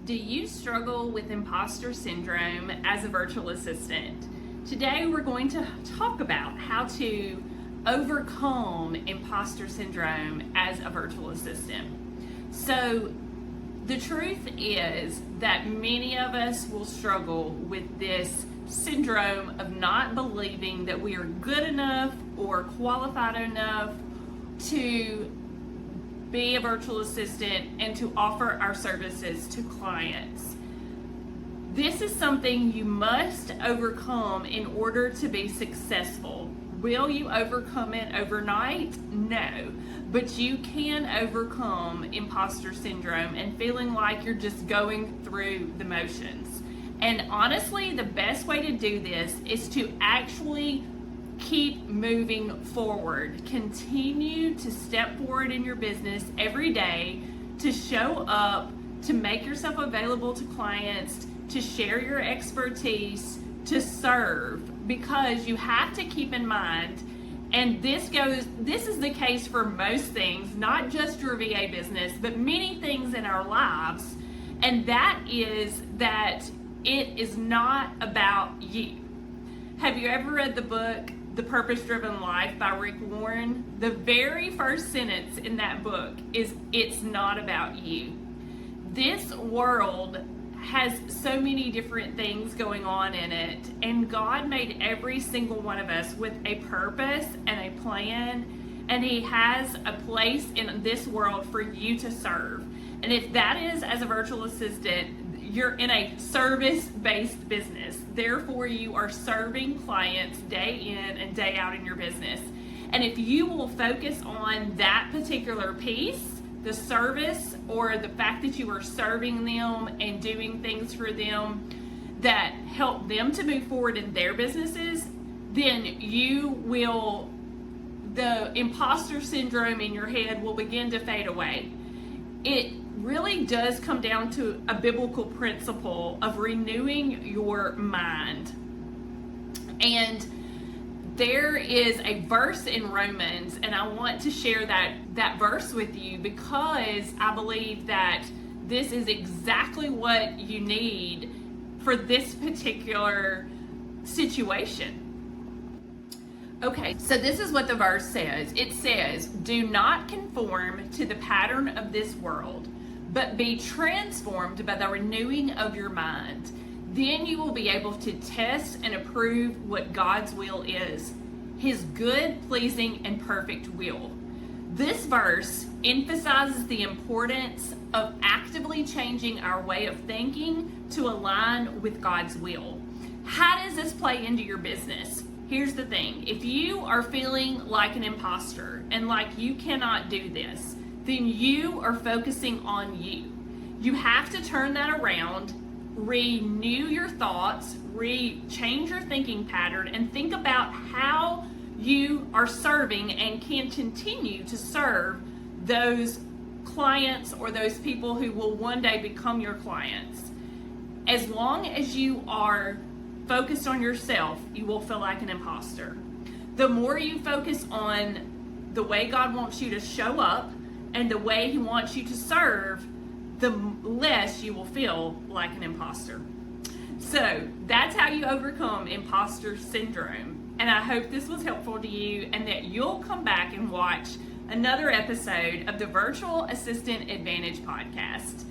Do you struggle with imposter syndrome as a virtual assistant? Today we're going to talk about how to overcome imposter syndrome as a virtual assistant. So the truth is that many of us will struggle with this syndrome of not believing that we are good enough or qualified enough to be a virtual assistant and to offer our services to clients. This is something you must overcome in order to be successful. Will you overcome it overnight? No. But you can overcome imposter syndrome and feeling like you're just going through the motions. And honestly, the best way to do this is to actually keep moving forward. Continue to step forward in your business every day, to show up, to make yourself available to clients, to share your expertise, to serve, because you have to keep in mind, and this is the case for most things, not just your VA business, but many things in our lives, and that is that it is not about you. Have you ever read the book The Purpose-Driven Life by Rick Warren? The very first sentence in that book is, "It's not about you." This world has so many different things going on in it, and God made every single one of us with a purpose and a plan, and He has a place in this world for you to serve. And if that is as a virtual assistant, you're in a service-based business. Therefore, you are serving clients day in and day out in your business. And if you will focus on that particular piece, the service, or the fact that you are serving them and doing things for them that help them to move forward in their businesses, then the imposter syndrome in your head will begin to fade away. It really does come down to a biblical principle of renewing your mind. And there is a verse in Romans, and I want to share that verse with you because I believe that this is exactly what you need for this particular situation. Okay, so this is what the verse says. It says, "Do not conform to the pattern of this world, but be transformed by the renewing of your mind. Then you will be able to test and approve what God's will is, His good, pleasing, and perfect will." This verse emphasizes the importance of actively changing our way of thinking to align with God's will. How does this play into your business? Here's the thing. If you are feeling like an imposter and like you cannot do this, then you are focusing on you. You have to turn that around, renew your thoughts, change your thinking pattern, and think about how you are serving and can continue to serve those clients or those people who will one day become your clients. As long as you are focused on yourself, you will feel like an imposter. The more you focus on the way God wants you to show up and the way He wants you to serve, the less you will feel like an imposter. So that's how you overcome imposter syndrome. And I hope this was helpful to you and that you'll come back and watch another episode of the Virtual Assistant Advantage podcast.